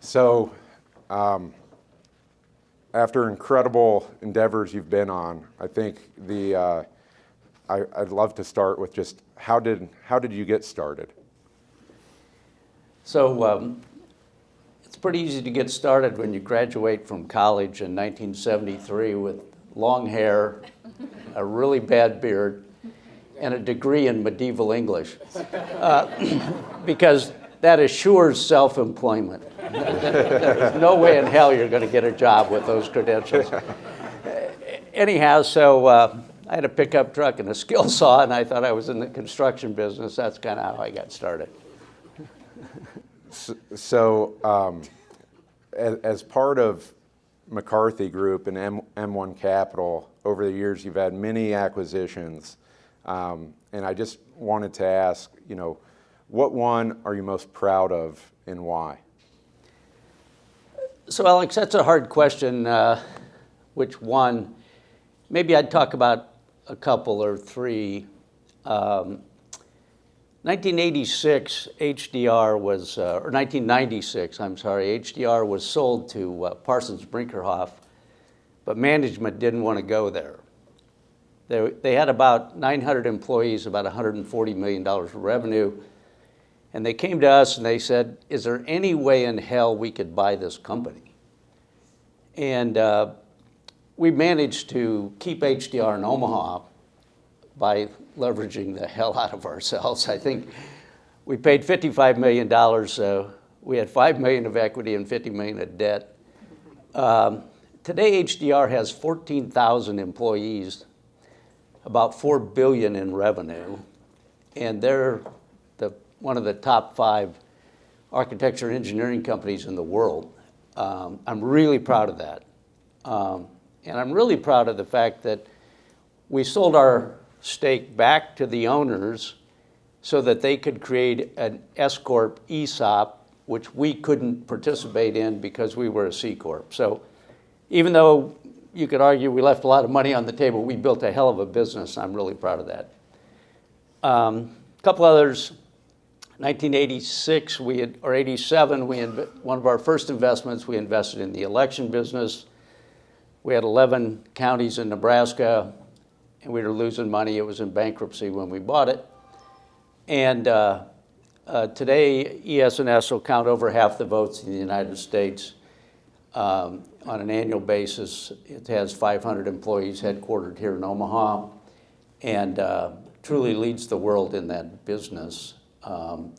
So, after incredible endeavors you've been on, I think I'd love to start with just how did you get started? So it's pretty easy to get started when you graduate from college in 1973 with long hair, a really bad beard, and a degree in medieval English, because that assures self-employment. There's no way in hell you're going to get a job with those credentials. Anyhow, so I had a pickup truck and a skill saw, and I thought I was in the construction business. That's kind of how I got started. So, as part of McCarthy Group and M1 Capital, over the years you've had many acquisitions, and I just wanted to ask, what one are you most proud of and why? So, Alex, that's a hard question. Which one? Maybe I'd talk about a couple or three. 1986, HDR was, or 1996, I'm sorry, HDR was sold to Parsons Brinkerhoff, but management didn't want to go there. They had about 900 employees, about $140 million of revenue, and they came to us and they said, is there any way in hell we could buy this company? And we managed to keep HDR in Omaha by leveraging the hell out of ourselves. I think we paid $55 million. We had $5 million of equity and $50 million of debt. Today, HDR has 14,000 employees, about $4 billion in revenue, and they're one of the top 5 architecture and engineering companies in the world. I'm really proud of that. And I'm really proud of the fact that we sold our stake back to the owners so that they could create an S-Corp ESOP, which we couldn't participate in because we were a C-Corp. So even though you could argue we left a lot of money on the table, we built a hell of a business. I'm really proud of that. A couple others. 1986, or 87, one of our first investments, we invested in the election business. We had 11 counties in Nebraska, and we were losing money. It was in bankruptcy when we bought it. And today, ES&S will count over half the votes in the United States. On an annual basis, it has 500 employees headquartered here in Omaha, and truly leads the world in that business.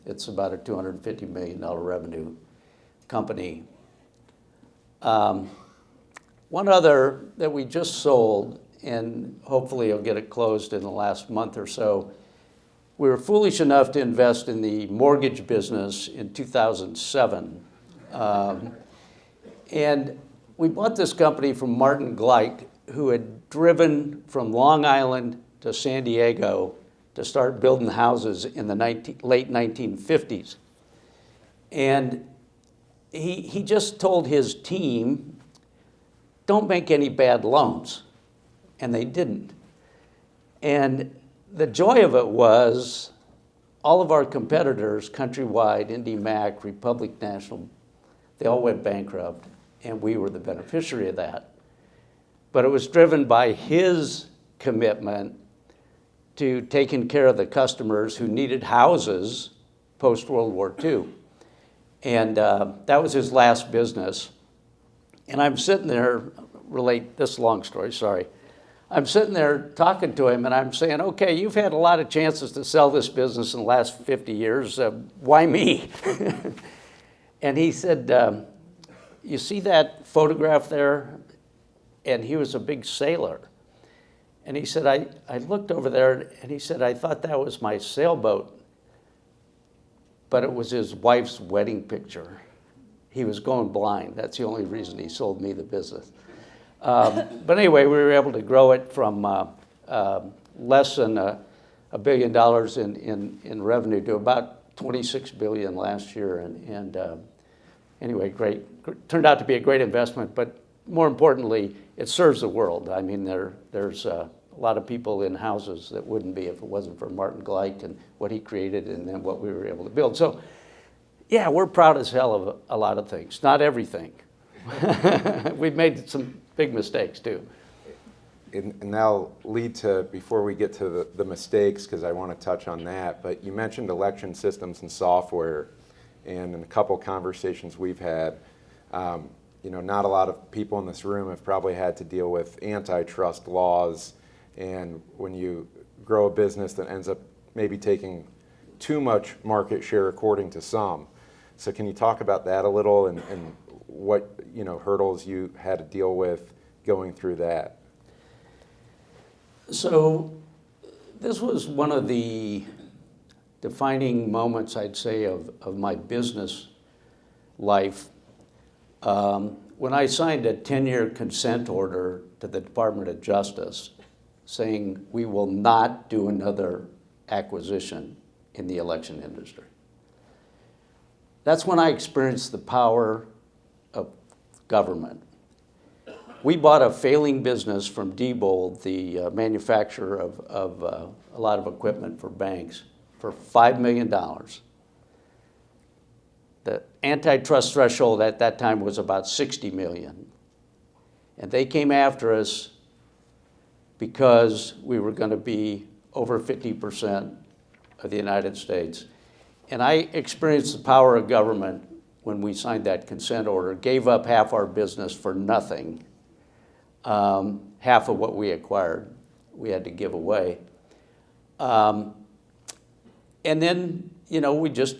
It's about a $250 million revenue company. One other that we just sold, and hopefully you'll get it closed in the last month or so, we were foolish enough to invest in the mortgage business in 2007. And we bought this company from Martin Gleick, who had driven from Long Island to San Diego to start building houses in the late 1950s. And he just told his team, don't make any bad loans. And they didn't. And the joy of it was all of our competitors, Countrywide, IndyMac, Republic National, they all went bankrupt, and we were the beneficiary of that. But it was driven by his commitment to taking care of the customers who needed houses post-World War II. And that was his last business. And I'm sitting there, relate this long story, sorry. I'm sitting there talking to him, and I'm saying, okay, you've had a lot of chances to sell this business in the last 50 years. Why me? And he said, you see that photograph there? And he was a big sailor. And he said, I looked over there, and he said, I thought that was my sailboat, but it was his wife's wedding picture. He was going blind. That's the only reason he sold me the business. But anyway, we were able to grow it from less than $1 billion in revenue to about $26 billion last year. And anyway, turned out to be a great investment, but more importantly, it serves the world. I mean, there's a lot of people in houses that wouldn't be if it wasn't for Martin Gleick and what he created and then what we were able to build. So Yeah, we're proud as hell of a lot of things, not everything. We've made some big mistakes too. And that'll lead to, before we get to the mistakes, because I want to touch on that, but you mentioned election systems and software, and in a couple conversations we've had, not a lot of people in this room have probably had to deal with antitrust laws, and when you grow a business that ends up maybe taking too much market share according to some. So can you talk about that a little, and what hurdles you had to deal with going through that? So this was one of the defining moments, I'd say, of my business life. When I signed a 10-year consent order to the Department of Justice saying we will not do another acquisition in the election industry. That's when I experienced the power of government. We bought a failing business from Diebold, the manufacturer of a lot of equipment for banks, for $5 million. The antitrust threshold at that time was about $60 million. And they came after us because we were going to be over 50% of the United States. And I experienced the power of government when we signed that consent order, gave up half our business for nothing. Half of what we acquired, we had to give away. And then, we just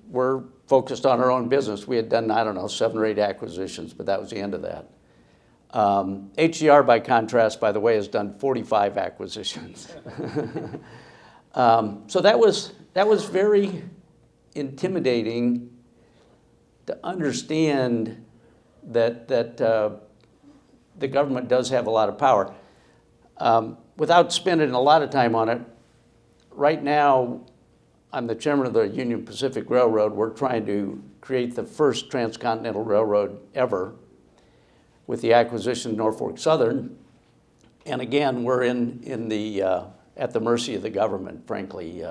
were focused on our own business. We had done, 7 or 8 acquisitions, but that was the end of that. HDR, by contrast, by the way, has done 45 acquisitions. So that was very intimidating to understand that the government does have a lot of power. Without spending a lot of time on it, right now I'm the chairman of the Union Pacific Railroad. We're trying to create the first transcontinental railroad ever with the acquisition of Norfolk Southern. And again, we're at the mercy of the government, frankly,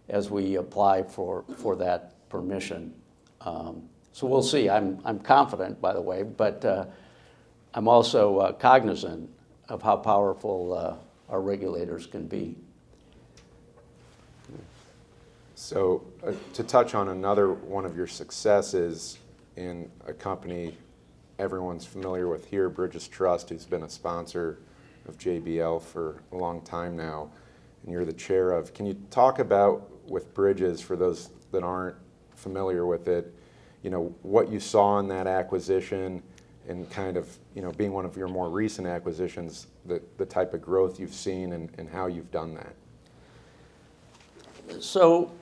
as we apply for that permission. So we'll see. I'm confident, by the way, but I'm also cognizant of how powerful our regulators can be. So to touch on another one of your successes in a company everyone's familiar with here, Bridges Trust, who's been a sponsor of JBL for a long time now, and you're the chair of. Can you talk about, with Bridges, for those that aren't familiar with it, what you saw in that acquisition, and kind of, being one of your more recent acquisitions, the type of growth you've seen and how you've done that? So,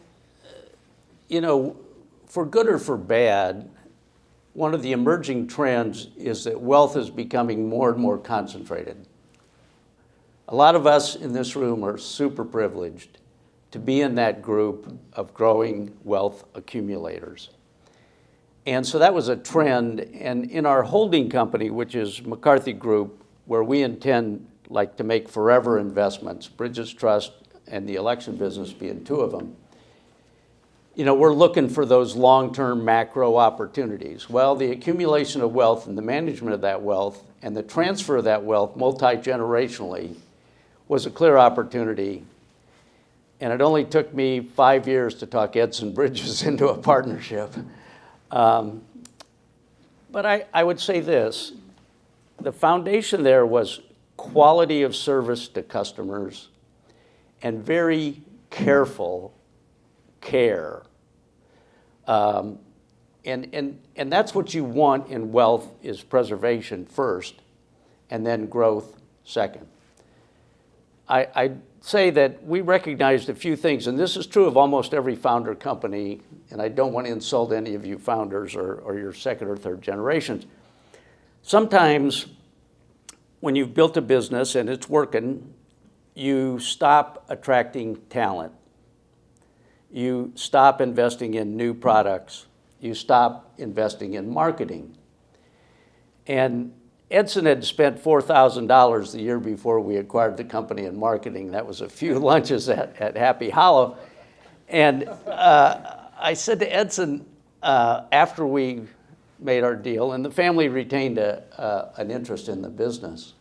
for good or for bad, one of the emerging trends is that wealth is becoming more and more concentrated. A lot of us in this room are super privileged to be in that group of growing wealth accumulators. And so that was a trend. And in our holding company, which is McCarthy Group, where we intend to make forever investments, Bridges Trust and the election business being 2 of them, we're looking for those long-term macro opportunities. Well, the accumulation of wealth and the management of that wealth and the transfer of that wealth multi-generationally was a clear opportunity. And it only took me 5 years to talk Edson Bridges into a partnership. But I would say this, the foundation there was quality of service to customers and very careful care. And that's what you want in wealth, is preservation first and then growth second. I'd say that we recognized a few things, and this is true of almost every founder company, and I don't want to insult any of you founders or your second or third generations. Sometimes when you've built a business and it's working, you stop attracting talent. You stop investing in new products. You stop investing in marketing. And Edson had spent $4,000 the year before we acquired the company in marketing. That was a few lunches at Happy Hollow. And I said to Edson, after we made our deal, and the family retained an interest in the business,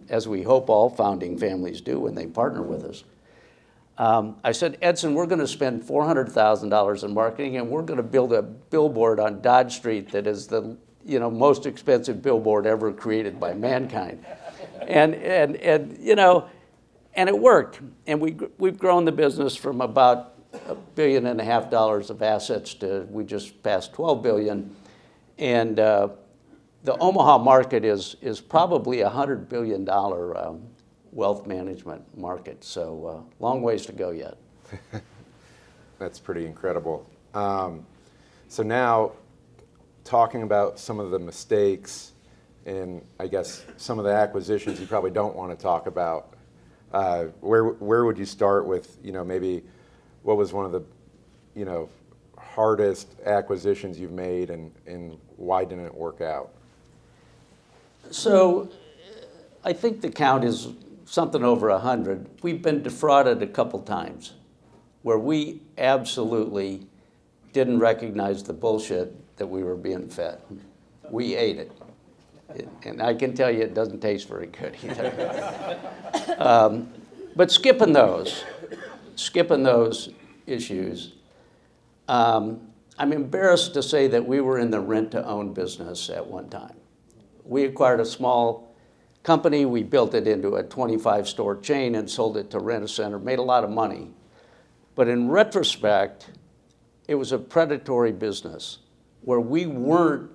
as we hope all founding families do when they partner with us. I said, Edson, we're going to spend $400,000 in marketing, and we're going to build a billboard on Dodge Street that is the most expensive billboard ever created by mankind. And it worked. And we've grown the business from about $1.5 billion of assets to we just passed $12 billion. And the Omaha market is probably a $100 billion wealth management market. So long ways to go yet. That's pretty incredible. So now, talking about some of the mistakes and I guess some of the acquisitions you probably don't want to talk about, where would you start with, maybe what was one of the, hardest acquisitions you've made and why didn't it work out? So I think the count is something over 100. We've been defrauded a couple times where we absolutely didn't recognize the bullshit that we were being fed. We ate it. And I can tell you it doesn't taste very good either. But skipping those issues, I'm embarrassed to say that we were in the rent-to-own business at one time. We acquired a small company, we built it into a 25-store chain and sold it to Rent-A-Center, made a lot of money. But in retrospect, it was a predatory business where we weren't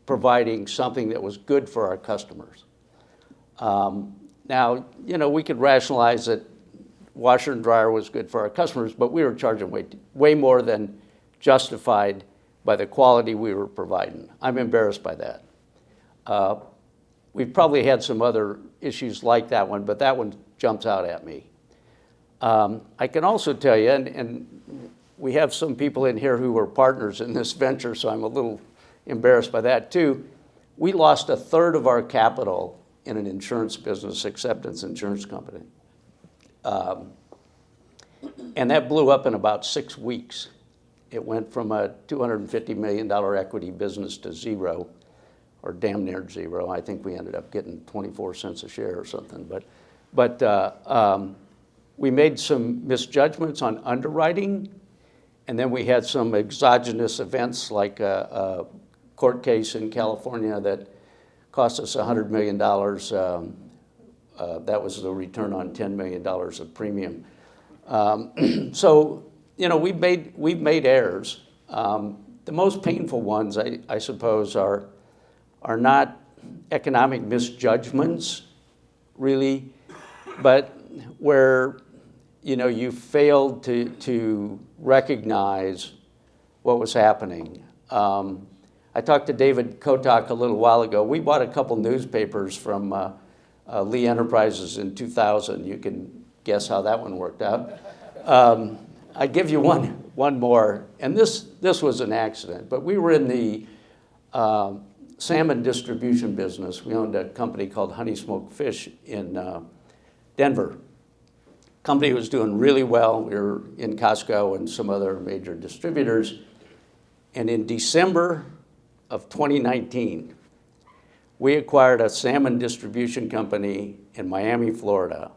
providing something that was good for our customers. Now, we could rationalize that washer and dryer was good for our customers, but we were charging way more than justified by the quality we were providing. I'm embarrassed by that. We've probably had some other issues like that one, but that one jumps out at me. I can also tell you, and we have some people in here who were partners in this venture, so I'm a little embarrassed by that too. We lost 1/3 of our capital in an insurance business, acceptance insurance company. And that blew up in about 6 weeks. It went from a $250 million equity business to zero, or damn near zero. I think we ended up getting 24 cents a share or something. But we made some misjudgments on underwriting, and then we had some exogenous events like a court case in California that cost us $100 million. That was the return on $10 million of premium. So, we've made errors. The most painful ones, I suppose, are not economic misjudgments, really, but where you failed to recognize what was happening. I talked to David Kotak a little while ago. We bought a couple newspapers from Lee Enterprises in 2000. You can guess how that one worked out. I give you one more, and this was an accident, but we were in the salmon distribution business. We owned a company called Honey Smoked Fish in Denver. Company was doing really well. We were in Costco and some other major distributors. And in December of 2019, we acquired a salmon distribution company in Miami, Florida.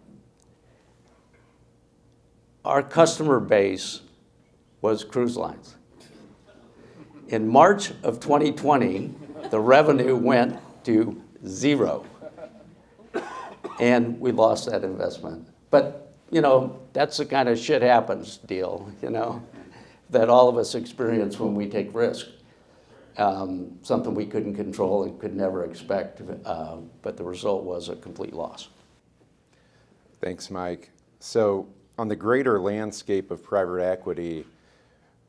Our customer base was cruise lines. In March of 2020, the revenue went to zero. And we lost that investment. But that's the kind of shit happens deal, that all of us experience when we take risk. Something we couldn't control and could never expect, but the result was a complete loss. Thanks, Mike. So on the greater landscape of private equity,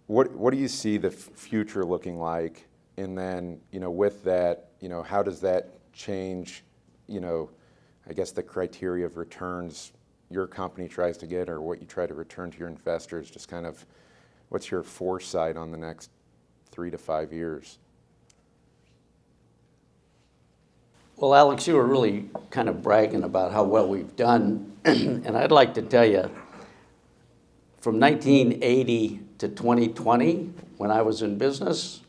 what do you see the future looking like? And then, with that, how does that change, I guess the criteria of returns your company tries to get or what you try to return to your investors? Just kind of, what's your foresight on the next 3 to 5 years? Well, Alex, you were really kind of bragging about how well we've done. And I'd like to tell you, from 1980 to 2020, when I was in business,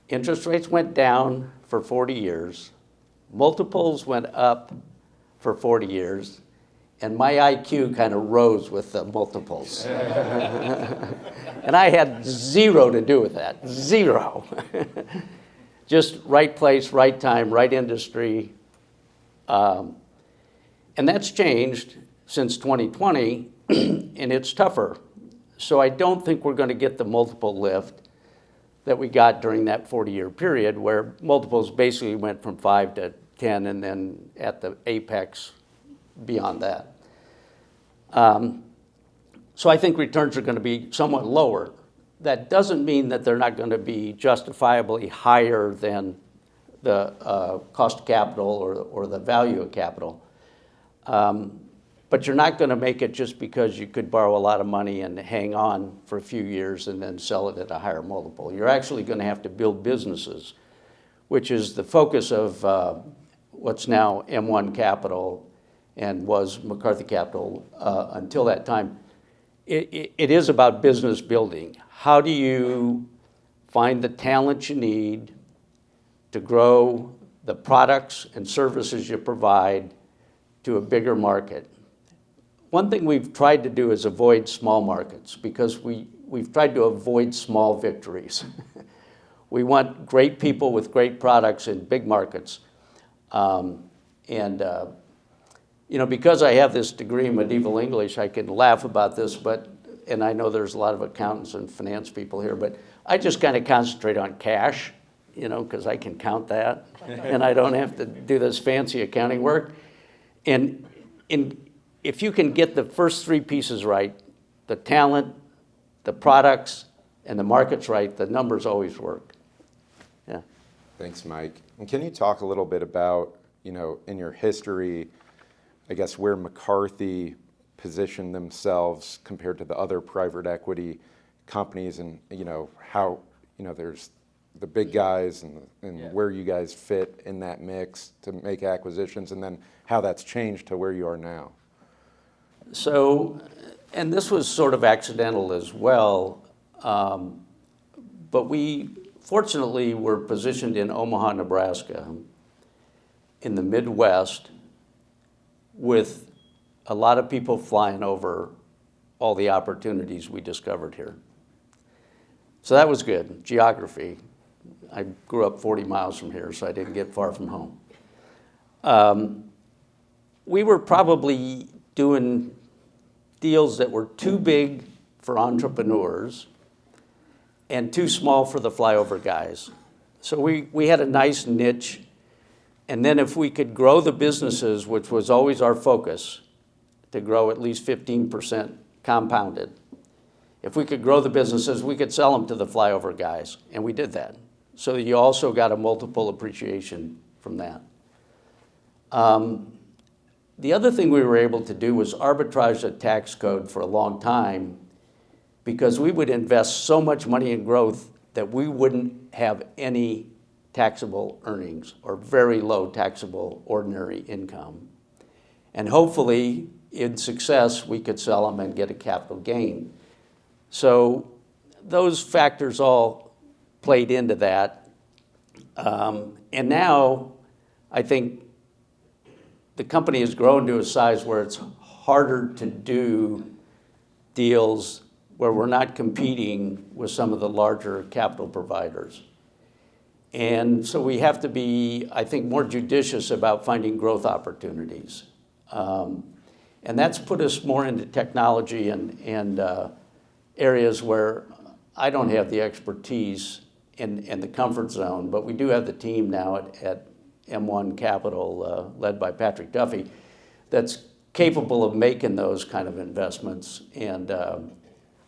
interest rates went down for 40 years, multiples went up for 40 years, and my IQ kind of rose with the multiples. And I had zero to do with that, zero. Just right place, right time, right industry. And that's changed since 2020, and it's tougher. So I don't think we're going to get the multiple lift that we got during that 40-year period where multiples basically went from 5 to 10 and then at the apex beyond that. So I think returns are going to be somewhat lower. That doesn't mean that they're not going to be justifiably higher than the cost of capital or the value of capital. But you're not going to make it just because you could borrow a lot of money and hang on for a few years and then sell it at a higher multiple. You're actually going to have to build businesses, which is the focus of what's now M1 Capital and was McCarthy Capital until that time. It is about business building. How do you find the talent you need to grow the products and services you provide to a bigger market? One thing we've tried to do is avoid small markets because we've tried to avoid small victories. We want great people with great products in big markets. Because I have this degree in medieval English, I can laugh about this, and I know there's a lot of accountants and finance people here, but I just kind of concentrate on cash, because I can count that, and I don't have to do this fancy accounting work. And if you can get the first three pieces right, the talent, the products, and the markets right, the numbers always work. Yeah. Thanks, Mike. And can you talk a little bit about, in your history, I guess, where McCarthy positioned themselves compared to the other private equity companies and, how, there's the big guys and where you guys fit in that mix to make acquisitions and then how that's changed to where you are now? So, and this was sort of accidental as well, but we fortunately were positioned in Omaha, Nebraska, in the Midwest, with a lot of people flying over all the opportunities we discovered here. So that was good. Geography. I grew up 40 miles from here, so I didn't get far from home. We were probably doing deals that were too big for entrepreneurs and too small for the flyover guys. So we had a nice niche. And then if we could grow the businesses, which was always our focus, to grow at least 15% compounded. If we could grow the businesses, we could sell them to the flyover guys, and we did that. So you also got a multiple appreciation from that. The other thing we were able to do was arbitrage the tax code for a long time because we would invest so much money in growth that we wouldn't have any taxable earnings or very low taxable ordinary income. And hopefully, in success, we could sell them and get a capital gain. So those factors all played into that. And now, I think the company has grown to a size where it's harder to do deals where we're not competing with some of the larger capital providers. And so we have to be, I think, more judicious about finding growth opportunities. And that's put us more into technology and areas where I don't have the expertise and the comfort zone, but we do have the team now at M1 Capital, led by Patrick Duffy, that's capable of making those kind of investments. And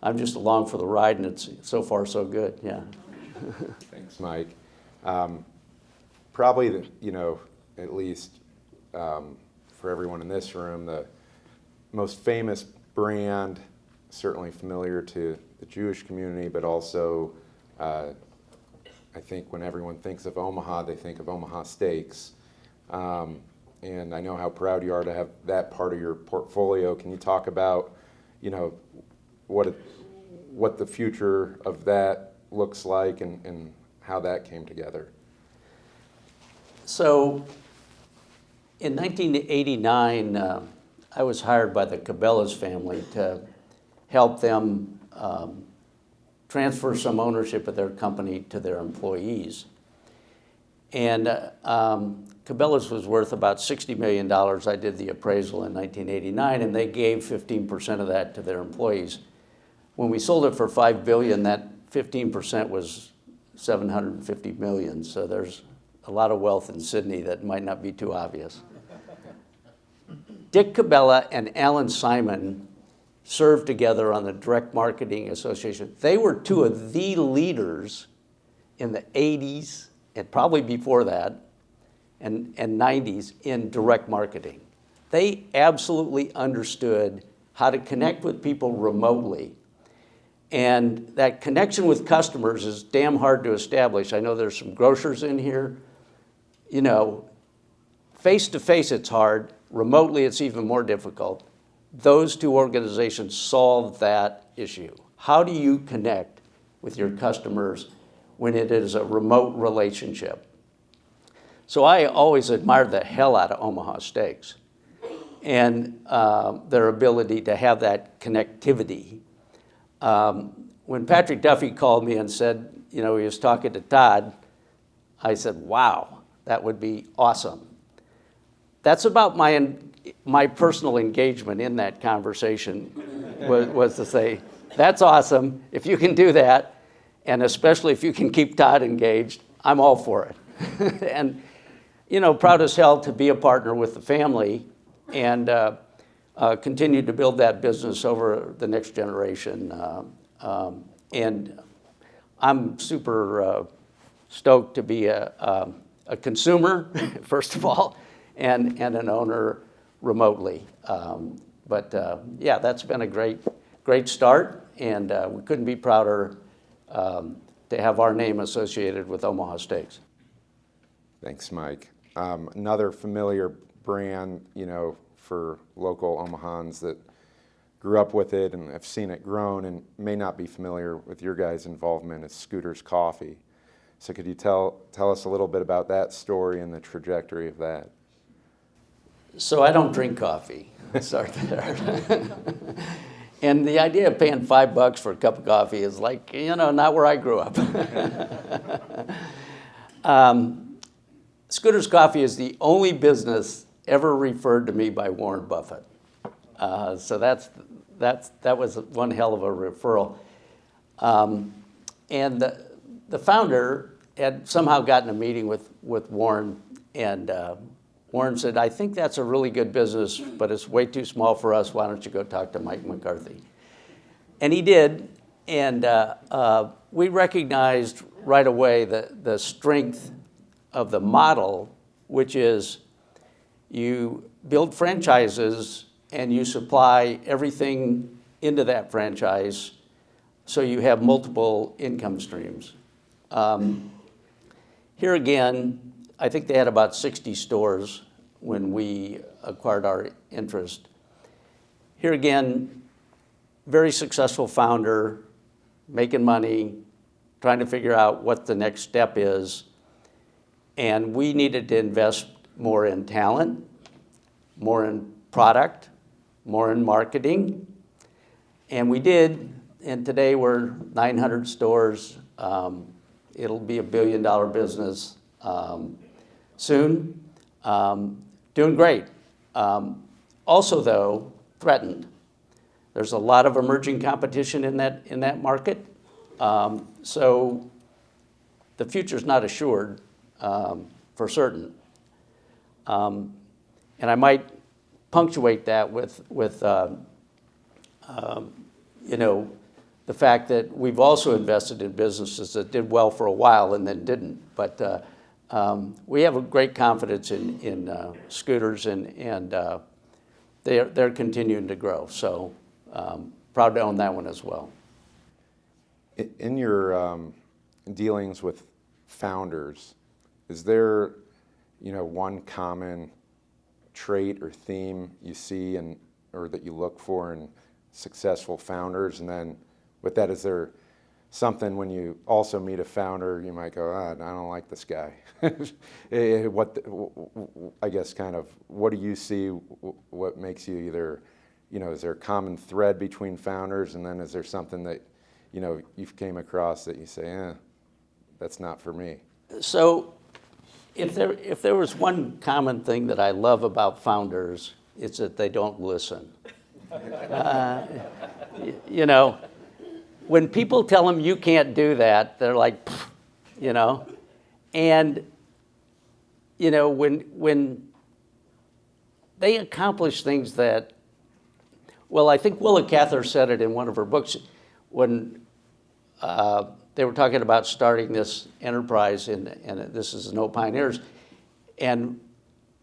I'm just along for the ride, and it's so far so good, yeah. Thanks, Mike. Probably, at least for everyone in this room, the most famous brand, certainly familiar to the Jewish community, but also I think when everyone thinks of Omaha, they think of Omaha steaks. And I know how proud you are to have that part of your portfolio. Can you talk about, what the future of that looks like and how that came together. So in 1989, I was hired by the Cabela's family to help them transfer some ownership of their company to their employees. And Cabela's was worth about $60 million. I did the appraisal in 1989, and they gave 15% of that to their employees. When we sold it for $5 billion, that 15% was $750 million. So there's a lot of wealth in Sydney that might not be too obvious. Dick Cabela and Alan Simon served together on the Direct Marketing Association. They were two of the leaders in the 80s and probably before that and 90s in direct marketing. They absolutely understood how to connect with people remotely. And that connection with customers is damn hard to establish. I know there's some grocers in here. You know, face-to-face it's hard. Remotely it's even more difficult. Those two organizations solved that issue. How do you connect with your customers when it is a remote relationship? So I always admired the hell out of Omaha Steaks and their ability to have that connectivity. When Patrick Duffy called me and said, you know, he was talking to Todd, I said, wow, that would be awesome. That's about my personal engagement in that conversation was to say, that's awesome. If you can do that, and especially if you can keep Todd engaged, I'm all for it. And, you know, proud as hell to be a partner with the family and continue to build that business over the next generation. And I'm super stoked to be a consumer, first of all, and an owner remotely. Yeah, that's been a great start, and we couldn't be prouder to have our name associated with Omaha Steaks. Thanks, Mike. Another familiar brand, you know, for local Omahans that grew up with it and have seen it grown and may not be familiar with your guys' involvement is Scooter's Coffee. So could you tell us a little bit about that story and the trajectory of that? So I don't drink coffee. Start there. And the idea of paying $5 for a cup of coffee is like, you know, not where I grew up. Scooter's Coffee is the only business ever referred to me by Warren Buffett. So that was one hell of a referral. And the founder had somehow gotten a meeting with Warren, and Warren said, I think that's a really good business, but it's way too small for us. Why don't you go talk to Mike McCarthy? And he did, and we recognized right away the strength of the model, which is you build franchises and you supply everything into that franchise so you have multiple income streams. Here again, I think they had about 60 stores when we acquired our interest. Here again, very successful founder, making money, trying to figure out what the next step is. And we needed to invest more in talent, more in product, more in marketing. And we did, and today we're 900 stores. It'll be $1 billion business soon. Doing great. Also, though, threatened. There's a lot of emerging competition in that market. So the future's not assured for certain. And I might punctuate that with you know, the fact that we've also invested in businesses that did well for a while and then didn't. But we have a great confidence in Scooters, and they're continuing to grow. So proud to own that one as well. In your dealings with founders, is there, you know, one common trait or theme you see or that you look for in successful founders, and then with that, is there something when you also meet a founder, you might go, I don't like this guy. I guess kind of, what do you see, what makes you either, is there a common thread between founders, and then is there something that, you've came across that you say, that's not for me? So if there was one common thing that I love about founders, it's that they don't listen. When people tell them you can't do that, they're like, and when they accomplish things that, well, I think Willa Cather said it in one of her books when they were talking about starting this enterprise, and this is No Pioneers, and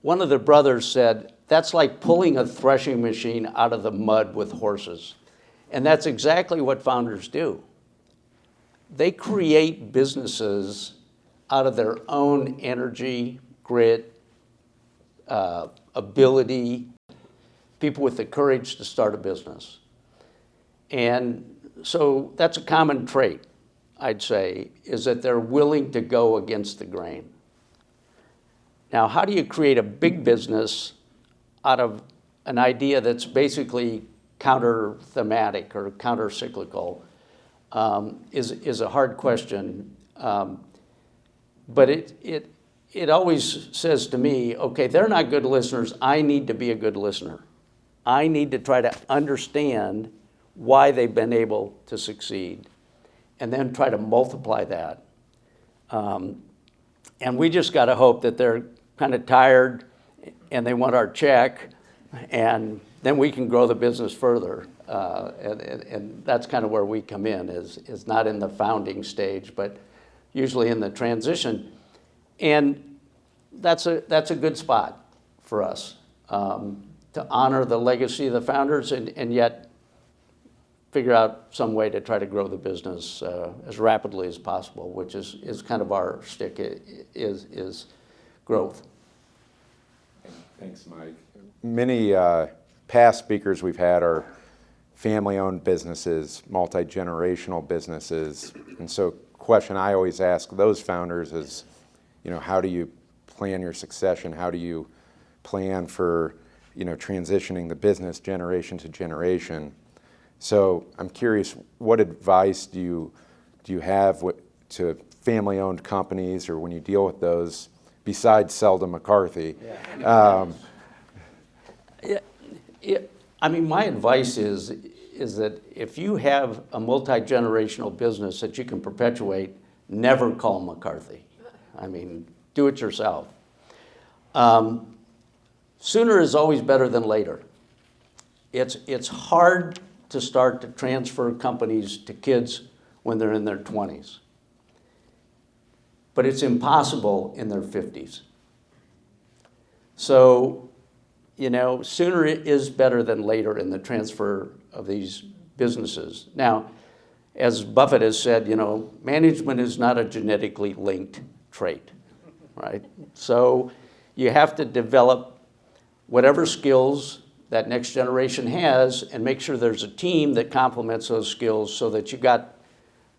one of the brothers said, that's like pulling a threshing machine out of the mud with horses. And that's exactly what founders do. They create businesses out of their own energy, grit, ability, people with the courage to start a business. And so that's a common trait, I'd say, is that they're willing to go against the grain. Now, how do you create a big business out of an idea that's basically counter-thematic or counter-cyclical is a hard question. But it always says to me, okay, they're not good listeners. I need to be a good listener. I need to try to understand why they've been able to succeed and then try to multiply that. And we just got to hope that they're kind of tired and they want our check, and then we can grow the business further. And that's kind of where we come in, is not in the founding stage, but usually in the transition. And that's a good spot for us, to honor the legacy of the founders and yet figure out some way to try to grow the business as rapidly as possible, which is kind of our shtick, is growth. Thanks, Mike. Many past speakers we've had are family-owned businesses, multi-generational businesses. And so question I always ask those founders is, how do you plan your succession? How do you plan for, transitioning the business generation to generation? So I'm curious, what advice do you have to family-owned companies, or when you deal with those, besides Seldom McCarthy? My advice is that if you have a multi-generational business that you can perpetuate, never call McCarthy. Do it yourself. Sooner is always better than later. It's hard to start to transfer companies to kids when they're in their 20s. But it's impossible in their 50s. So, sooner is better than later in the transfer of these businesses. Now, as Buffett has said, management is not a genetically linked trait, right? So you have to develop whatever skills that next generation has and make sure there's a team that complements those skills so that you got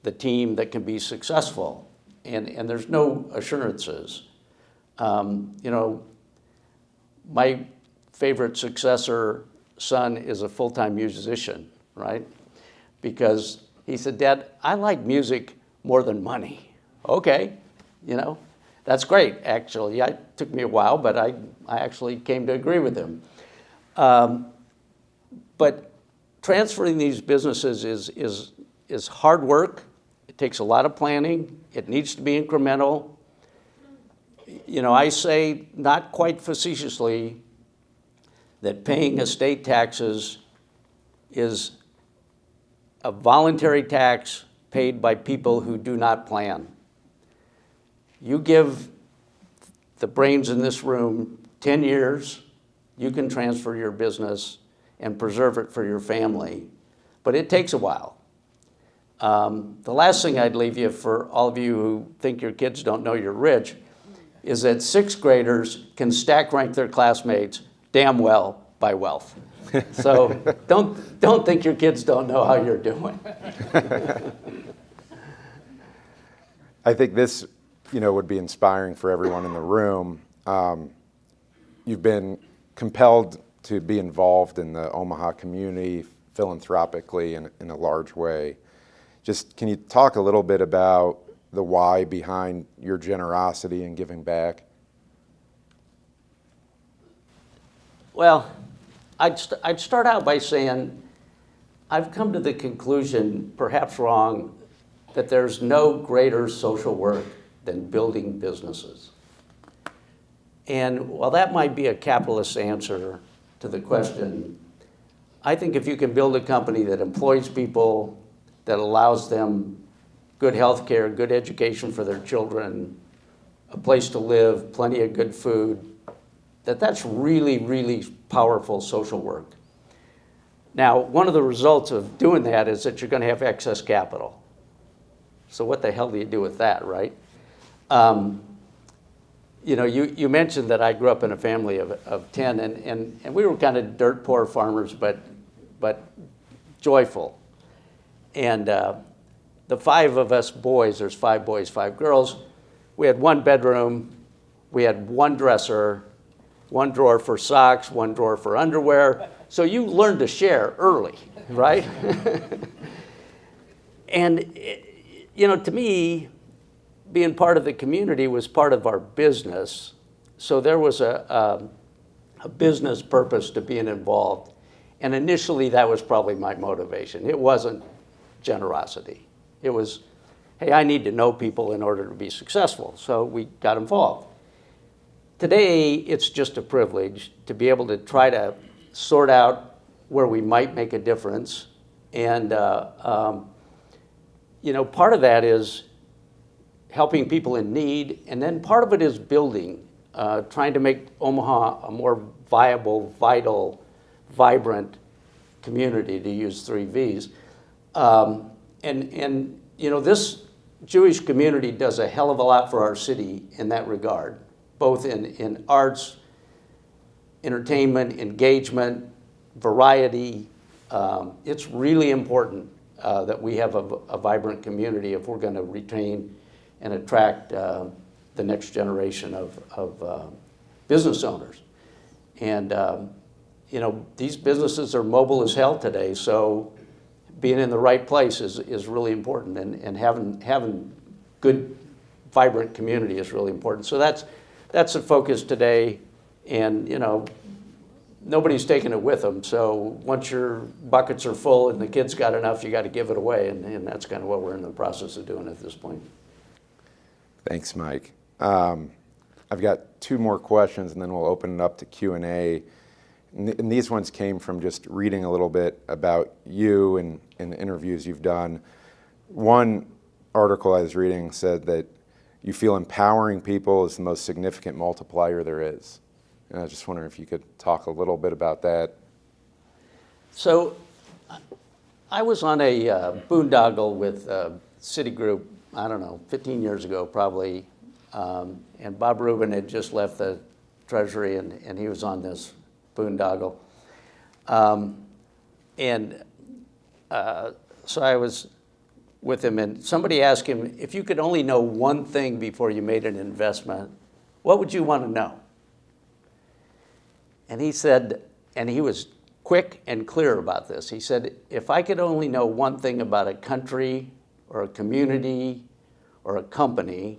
the team that can be successful. And there's no assurances. My favorite successor son is a full-time musician, right? Because he said, Dad, I like music more than money. Okay, that's great, actually. It took me a while, but I actually came to agree with him. But transferring these businesses is hard work. It takes a lot of planning. It needs to be incremental. I say, not quite facetiously, that paying estate taxes is a voluntary tax paid by people who do not plan. You give the brains in this room 10 years, you can transfer your business and preserve it for your family, but it takes a while. The last thing I'd leave you, for all of you who think your kids don't know you're rich, is that 6th graders can stack rank their classmates damn well by by wealth. So don't think your kids don't know how you're doing. I think this, would be inspiring for everyone in the room. You've been compelled to be involved in the Omaha community philanthropically in a large way. Just can you talk a little bit about the why behind your generosity and giving back? Well, I'd start out by saying I've come to the conclusion, perhaps wrong, that there's no greater social work than building businesses. And while that might be a capitalist answer to the question, I think if you can build a company that employs people, that allows them good health care, good education for their children, a place to live, plenty of good food, that's really, really powerful social work. Now, one of the results of doing that is that you're going to have excess capital. So what the hell do you do with that, right? You mentioned that I grew up in a family of 10, and we were kind of dirt poor farmers, but joyful. And the 5 of us boys, there's 5 boys, 5 girls, we had 1 bedroom, we had 1 dresser, 1 drawer for socks, 1 drawer for underwear. So you learn to share early, right? And, to me, being part of the community was part of our business. So there was a business purpose to being involved. And initially, that was probably my motivation. It wasn't generosity. It was, hey, I need to know people in order to be successful. So we got involved. Today, it's just a privilege to be able to try to sort out where we might make a difference. And, part of that is helping people in need. And then part of it is building, trying to make Omaha a more viable, vital, vibrant community, to use 3 V's. This Jewish community does a hell of a lot for our city in that regard, both in arts, entertainment, engagement, variety. It's really important that we have a vibrant community if we're going to retain and attract the next generation of business owners. And, these businesses are mobile as hell today, so being in the right place is really important, and having good, vibrant community is really important. So that's the focus today, and nobody's taking it with them. So once your buckets are full and the kids got enough, you got to give it away, and that's kind of what we're in the process of doing at this point. Thanks, Mike. I've got 2 more questions, and then we'll open it up to Q&A. And these ones came from just reading a little bit about you and the interviews you've done. One article I was reading said that you feel empowering people is the most significant multiplier there is. And I was just wondering if you could talk a little bit about that. So I was on a boondoggle with Citigroup, 15 years ago probably, and Bob Rubin had just left the Treasury, and he was on this boondoggle. So I was with him, and somebody asked him, if you could only know one thing before you made an investment, what would you want to know? And he said, and he was quick and clear about this, he said, if I could only know one thing about a country or a community or a company,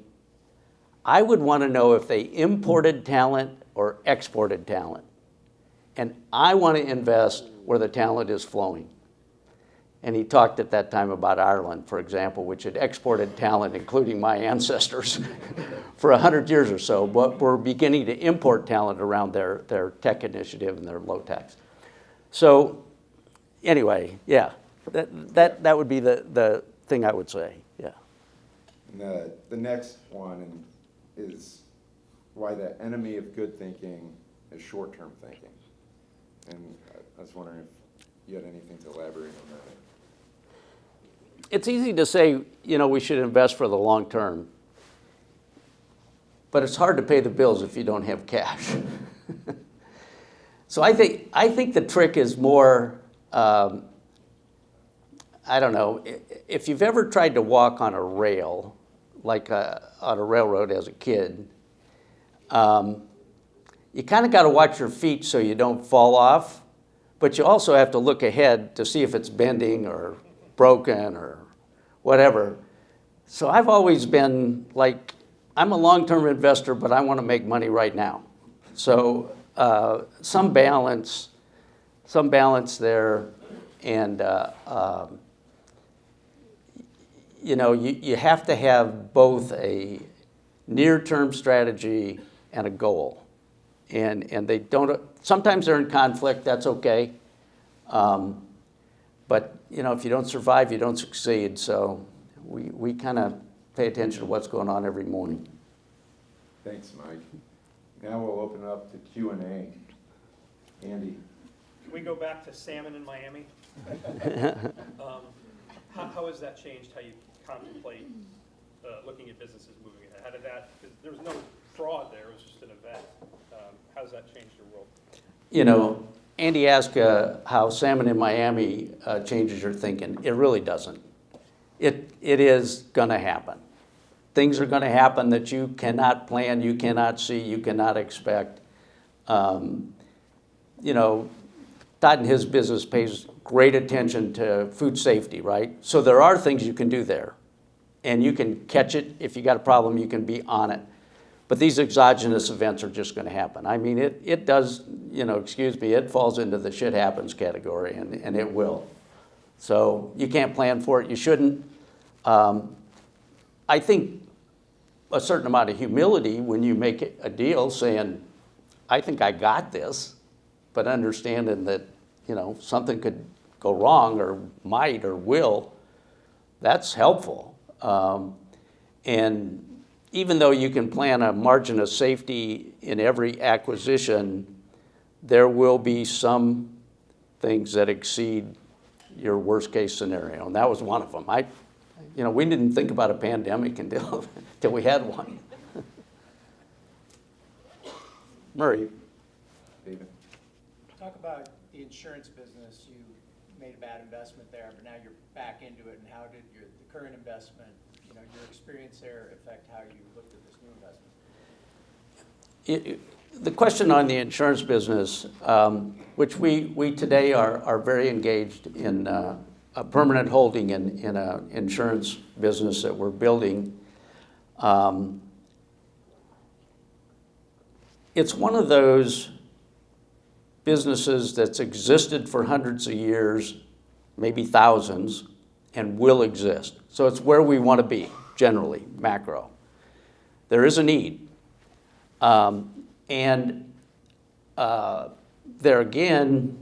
I would want to know if they imported talent or exported talent. And I want to invest where the talent is flowing. And he talked at that time about Ireland, for example, which had exported talent, including my ancestors, for 100 years or so, but were beginning to import talent around their tech initiative and their low tax. So anyway, yeah, that would be the thing I would say, yeah. And the next one is why the enemy of good thinking is short-term thinking. And I was wondering if you had anything to elaborate on that. It's easy to say, we should invest for the long term, but it's hard to pay the bills if you don't have cash. So I think the trick is more, I don't know, if you've ever tried to walk on a rail, like on a railroad as a kid, you kind of got to watch your feet so you don't fall off, but you also have to look ahead to see if it's bending or broken or whatever. So I've always been like, I'm a long-term investor, but I want to make money right now. So some balance there, and you have to have both a near-term strategy and a goal, and they don't. Sometimes they're in conflict. That's okay, but if you don't survive, you don't succeed. So we kind of pay attention to what's going on every morning. Thanks, Mike. Now we'll open it up to Q&A. Andy. Can we go back to salmon in Miami? How has that changed how you contemplate looking at businesses moving ahead? How did that, because there was no fraud there, it was just an event. How does that change your world? Andy asked how salmon in Miami changes your thinking. It really doesn't. It is going to happen. Things are going to happen that you cannot plan, you cannot see, you cannot expect. Todd in his business pays great attention to food safety, right? So there are things you can do there. And you can catch it. If you got a problem, you can be on it. But these exogenous events are just going to happen. I mean, it does, it falls into the shit happens category, and it will. So you can't plan for it. You shouldn't. I think a certain amount of humility when you make a deal saying, I think I got this, but understanding that, something could go wrong or might or will, that's helpful. And even though you can plan a margin of safety in every acquisition, there will be some things that exceed your worst case scenario, and that was one of them. We didn't think about a pandemic until we had one. Murray. David. Talk about the insurance business. You made a bad investment there, but now you're back into it. And how did the current investment, your experience there affect how you looked at this new investment? The question on the insurance business, which we today are very engaged in a permanent holding in an insurance business that we're building. It's one of those businesses that's existed for hundreds of years, maybe thousands, and will exist. So it's where we want to be, generally, macro. There is a need. And there again,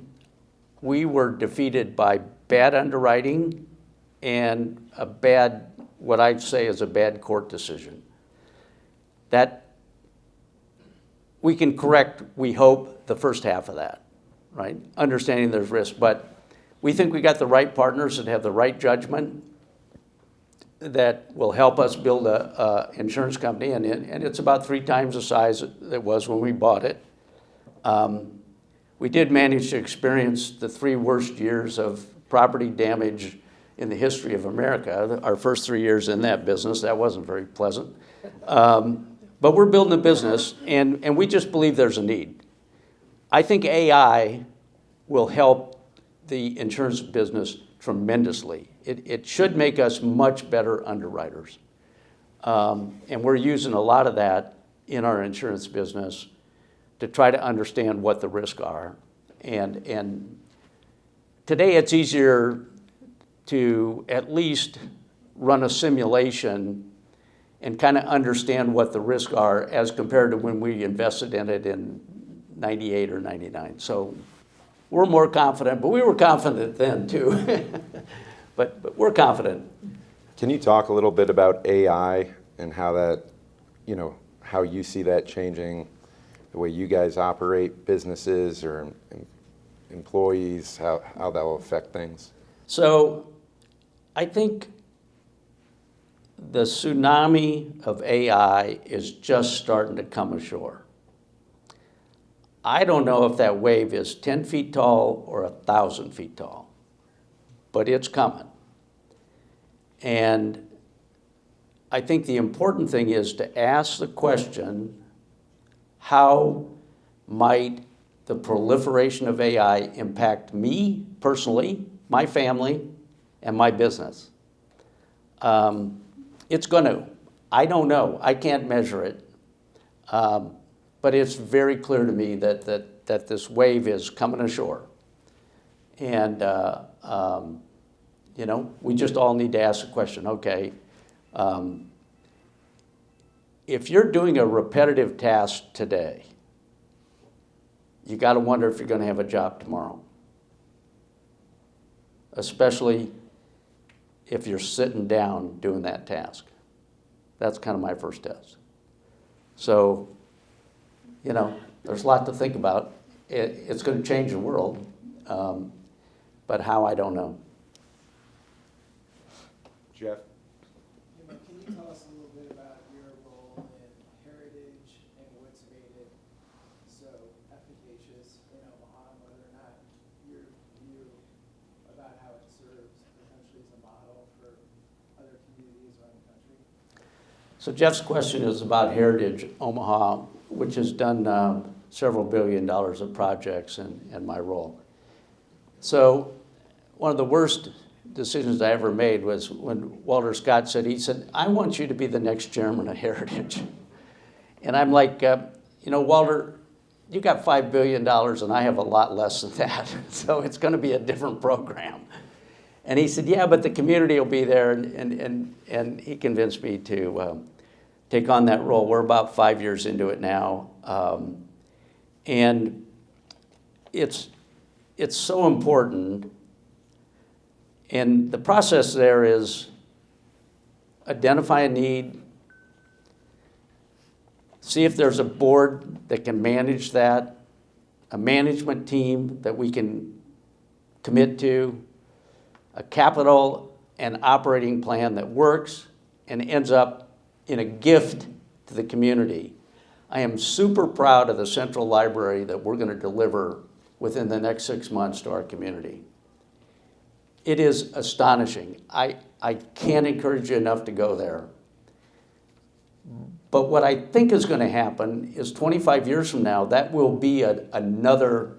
we were defeated by bad underwriting and what I'd say is a bad court decision. That we can correct, we hope, the first half of that, right? Understanding there's risk, but we think we got the right partners that have the right judgment that will help us build a insurance company, and it's about 3 times the size it was when we bought it. We did manage to experience the 3 worst years of property damage in the history of America. Our first 3 years in that business, that wasn't very pleasant. But we're building a business, and we just believe there's a need. I think AI will help the insurance business tremendously. It should make us much better underwriters. And we're using a lot of that in our insurance business to try to understand what the risks are. And today it's easier to at least run a simulation and kind of understand what the risks are as compared to when we invested in it in 98 or 99. So we're more confident, but we were confident then too. but we're confident. Can you talk a little bit about AI and how that, how you see that changing the way you guys operate businesses or employees, how that will affect things? So I think the tsunami of AI is just starting to come ashore. I don't know if that wave is 10 feet tall or 1,000 feet tall, but it's coming. And I think the important thing is to ask the question, how might the proliferation of AI impact me personally, my family, and my business? It's going to. I don't know. I can't measure it. But it's very clear to me that this wave is coming ashore. And, you know, we just all need to ask the question, okay, if you're doing a repetitive task today, you got to wonder if you're going to have a job tomorrow, especially if you're sitting down doing that task. That's kind of my first test. So, you know, there's a lot to think about. It's going to change the world, but how, I don't know. Jeff? Can you tell us a little bit about your role in heritage and what's made it so efficacious in Omaha, and whether or not your view about how it serves potentially as a model for other communities around the country? So Jeff's question is about Heritage Omaha, which has done several $1 billion of projects in my role. So one of the worst decisions I ever made was when Walter Scott said, he said, I want you to be the next chairman of Heritage. And I'm like, you know, Walter, you got $5 billion and I have a lot less than that. So it's going to be a different program. And he said, yeah, but the community will be there. And he convinced me to take on that role. We're about 5 years into it now. And it's so important. And the process there is identify a need, see if there's a board that can manage that, a management team that we can commit to, a capital and operating plan that works and ends up in a gift to the community. I am super proud of the Central Library that we're going to deliver within the next 6 months to our community. It is astonishing. I can't encourage you enough to go there. But what I think is going to happen is 25 years from now, that will be another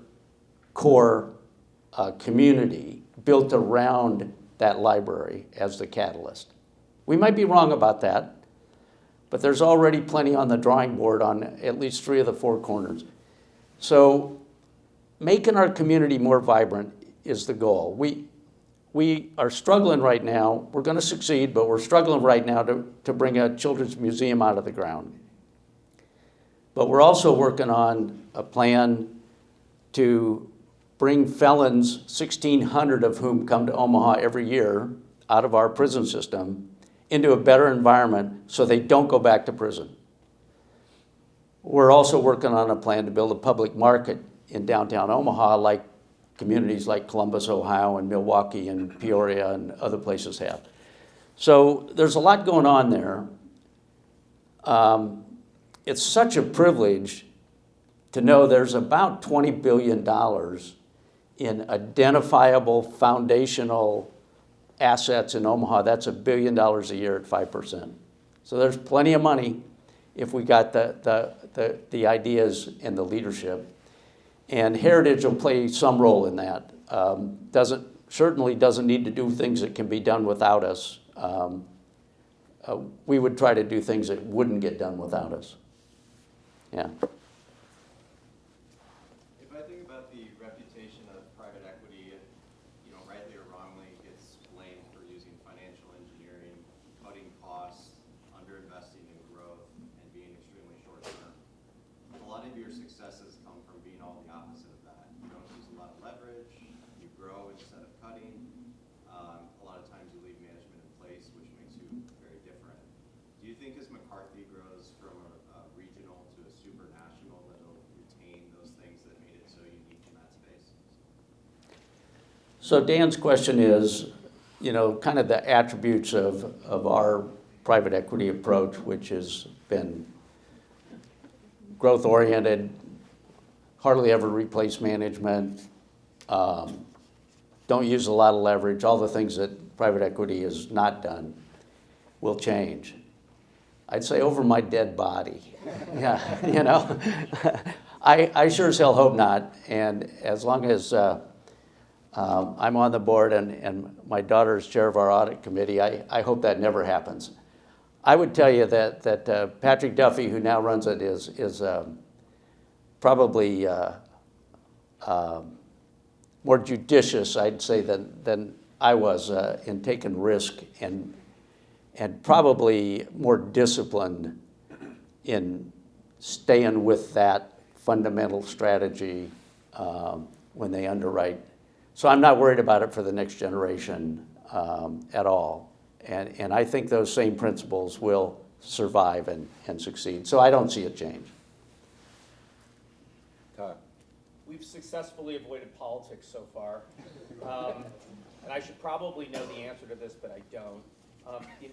core community built around that library as the catalyst. We might be wrong about that, but there's already plenty on the drawing board on at least 3 of the 4 corners. So making our community more vibrant is the goal. We are struggling right now. We're going to succeed, but we're struggling right now to bring a children's museum out of the ground. But we're also working on a plan to bring felons, 1,600 of whom come to Omaha every year out of our prison system, into a better environment so they don't go back to prison. We're also working on a plan to build a public market in downtown Omaha like communities like Columbus, Ohio, and Milwaukee, and Peoria, and other places have. So there's a lot going on there. It's such a privilege to know there's about $20 billion in identifiable foundational assets in Omaha. That's $1 billion a year at 5%. So there's plenty of money if we got the ideas and the leadership. And Heritage will play some role in that. Certainly doesn't need to do things that can be done without us. We would try to do things that wouldn't get done without us. Yeah. If I think about the reputation of private equity, rightly or wrongly, gets blamed for using financial engineering, cutting costs, underinvesting in growth, and being extremely short-term. A lot of your successes come from being all the opposite of that. You don't use a lot of leverage, you grow instead of cutting. A lot of times you leave management in place, which makes you very different. Do you think as McCarthy grows from a regional to a super national, that it'll retain those things that made it so unique in that space? So Dan's question is, kind of the attributes of our private equity approach, which has been growth-oriented, hardly ever replace management, don't use a lot of leverage, all the things that private equity has not done will change. I'd say over my dead body. Yeah, you know. I sure as hell hope not. And as long as I'm on the board and my daughter is chair of our audit committee, I hope that never happens. I would tell you that Patrick Duffy, who now runs it, is probably more judicious, I'd say, than I was in taking risk, and probably more disciplined in staying with that fundamental strategy when they underwrite. So I'm not worried about it for the next generation at all. And I think those same principles will survive and succeed. So I don't see it change. Todd. We've successfully avoided politics so far. And I should probably know the answer to this, but I don't. In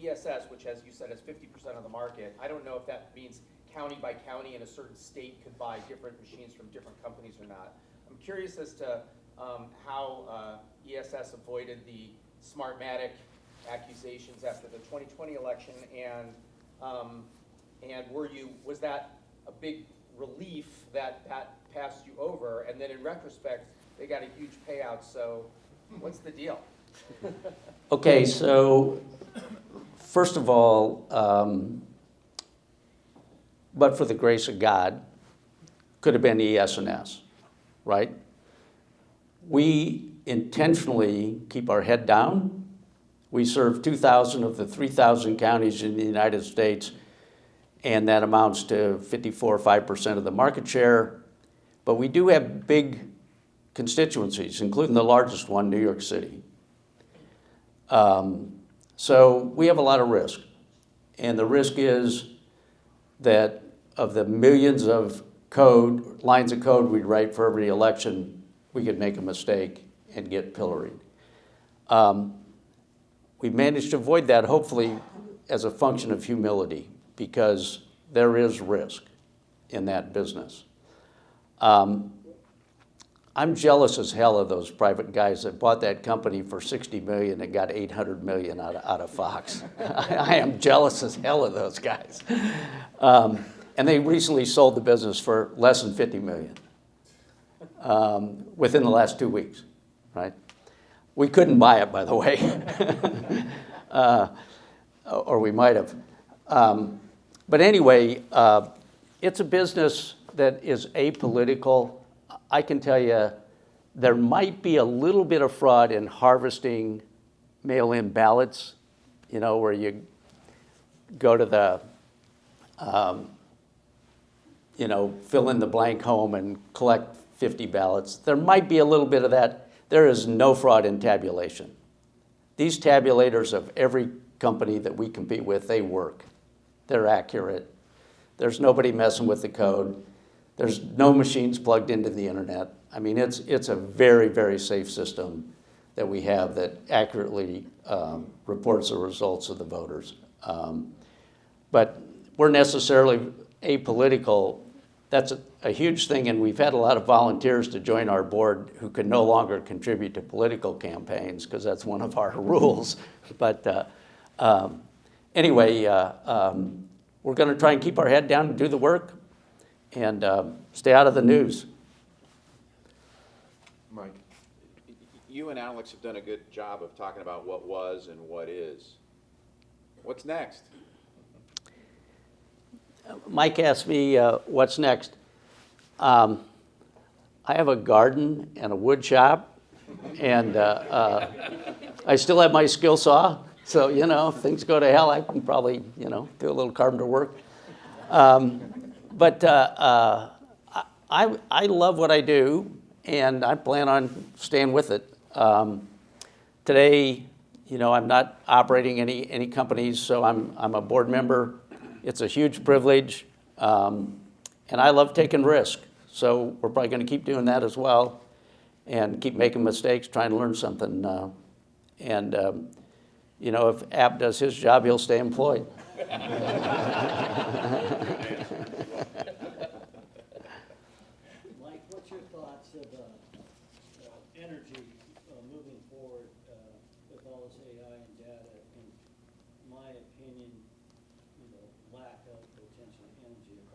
ESS, which, as you said, is 50% of the market, I don't know if that means county by county in a certain state could buy different machines from different companies or not. I'm curious as to how ESS avoided the Smartmatic accusations after the 2020 election, and was that a big relief that passed you over? And then in retrospect, they got a huge payout, so what's the deal? Okay, so first of all, but for the grace of God, could have been ES&S, right? We intentionally keep our head down. We serve 2,000 of the 3,000 counties in the United States, and that amounts to 54 or 5% of the market share. But we do have big constituencies, including the largest one, New York City. So we have a lot of risk. And the risk is that of the millions of lines of code we'd write for every election, we could make a mistake and get pilloried. We've managed to avoid that, hopefully, as a function of humility, because there is risk in that business. I'm jealous as hell of those private guys that bought that company for $60 million and got $800 million out of Fox. I am jealous as hell of those guys. And they recently sold the business for less than $50 million within the last 2 weeks, right? We couldn't buy it, by the way, or we might have. But anyway, it's a business that is apolitical. I can tell you there might be a little bit of fraud in harvesting mail-in ballots, you know, where you go to the, fill in the blank home and collect 50 ballots. There might be a little bit of that. There is no fraud in tabulation. These tabulators of every company that we compete with, they work. They're accurate. There's nobody messing with the code. There's no machines plugged into the internet. I mean, it's a very, very safe system that we have that accurately reports the results of the voters. But we're necessarily apolitical. That's a huge thing, and we've had a lot of volunteers to join our board who can no longer contribute to political campaigns because that's one of our rules. But anyway, we're going to try and keep our head down and do the work and stay out of the news. Mike. You and Alex have done a good job of talking about what was and what is. What's next? Mike asked me what's next. I have a garden and a wood shop, and I still have my skill saw. So, if things go to hell, I can probably, do a little carpenter work. But I love what I do, and I plan on staying with it. Today, I'm not operating any companies, so I'm a board member. It's a huge privilege, and I love taking risk. So we're probably going to keep doing that as well, and keep making mistakes, trying to learn something. If App does his job, he'll stay employed.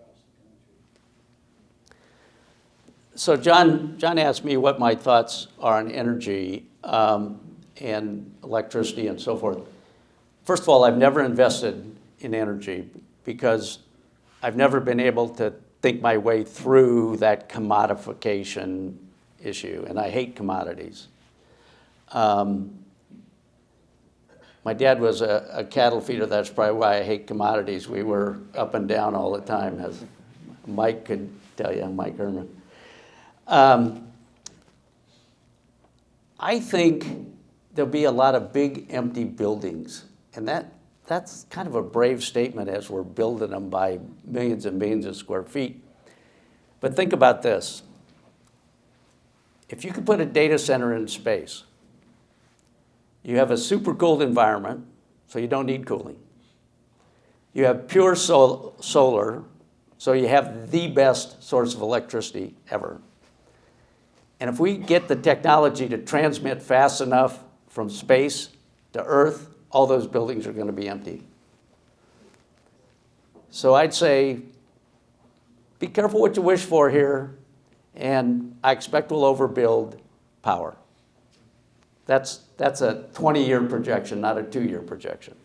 across the country. So John asked me what my thoughts are on energy and electricity and so forth. First of all, I've never invested in energy because I've never been able to think my way through that commodification issue, and I hate commodities. My dad was a cattle feeder. That's probably why I hate commodities. We were up and down all the time, as Mike could tell you, Mike Herman. I think there'll be a lot of big empty buildings, and that's kind of a brave statement as we're building them by millions and millions of square feet. But think about this. If you could put a data center in space, you have a super cooled environment, so you don't need cooling. You have pure solar, so you have the best source of electricity ever. And if we get the technology to transmit fast enough from space to Earth, all those buildings are going to be empty. So I'd say, be careful what you wish for here, and I expect we'll overbuild power. That's a 20-year projection, not a 2-year projection.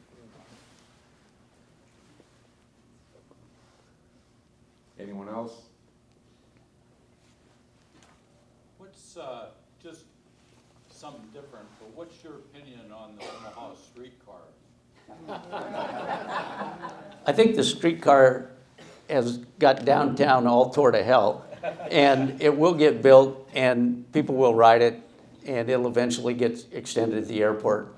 Anyone else? What's, just something different, but what's your opinion on the Omaha streetcar? I think the streetcar has got downtown all tore to hell, and it will get built, and people will ride it, and it'll eventually get extended at the airport.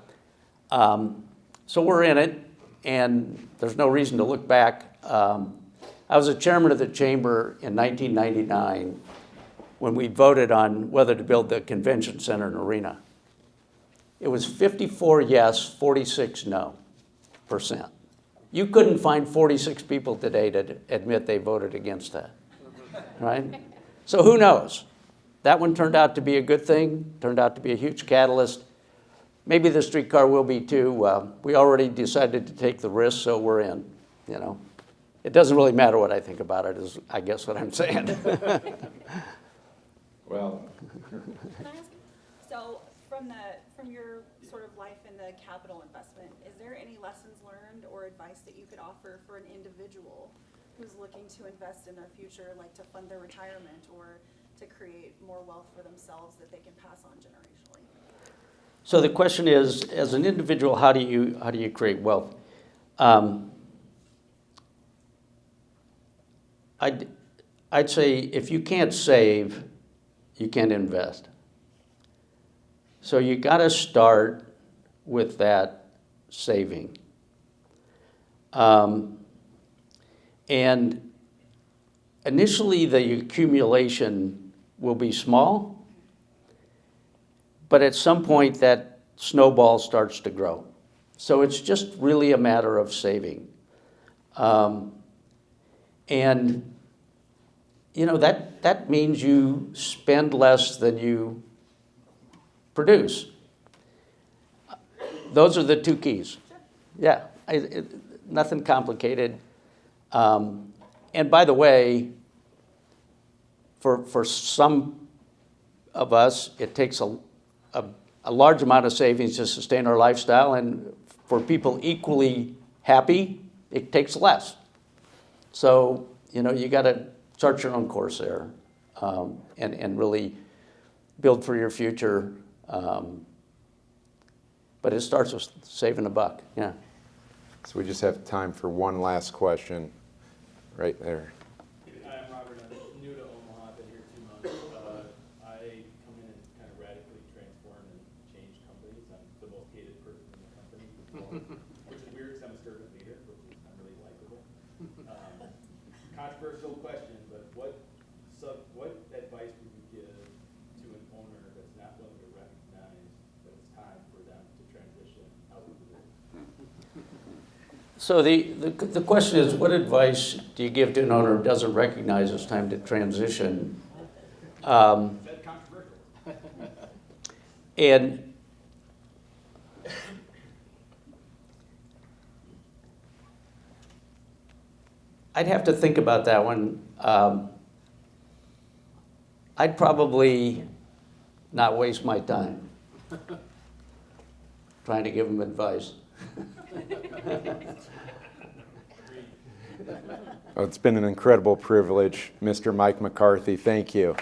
So we're in it, and there's no reason to look back. I was a chairman of the chamber in 1999 when we voted on whether to build the convention center and arena. It was 54 yes, 46 no %. You couldn't find 46 people today to admit they voted against that, right? So who knows? That one turned out to be a good thing, turned out to be a huge catalyst. Maybe the streetcar will be too. We already decided to take the risk, so we're in, you know. It doesn't really matter what I think about it, is I guess what I'm saying. Well, Can I ask, so from your sort of life in the capital investment, is there any lessons learned or advice that you could offer for an individual who's looking to invest in their future, like to fund their retirement or to create more wealth for themselves that they can pass on generationally? So the question is, as an individual, how do you create wealth? I'd say if you can't save, you can't invest. So you got to start with that saving. And initially the accumulation will be small, but at some point that snowball starts to grow. So it's just really a matter of saving. And you know, that means you spend less than you produce. Those are the two keys. Yeah, nothing complicated. And by the way, for some of us, it takes a large amount of savings to sustain our lifestyle, and for people equally happy, it takes less. So, you know, you got to chart your own course there, and really build for your future. But it starts with saving a buck, yeah. so we just have time for one last question right there. I'm Robert. I'm new to Omaha. I've been here 2 months. I come in and kind of radically transform and change companies. I'm the most hated person in the company, which is weird because I'm a servant leader, which is I'm really likable. Controversial question, but what advice would you give to an owner that's not willing to recognize that it's time for them to transition out of the business? So the question is, what advice do you give to an owner who doesn't recognize it's time to transition? Said controversial. And I'd have to think about that one. I'd probably not waste my time trying to give them advice. Well, it's been an incredible privilege, Mr. Mike McCarthy. Thank you.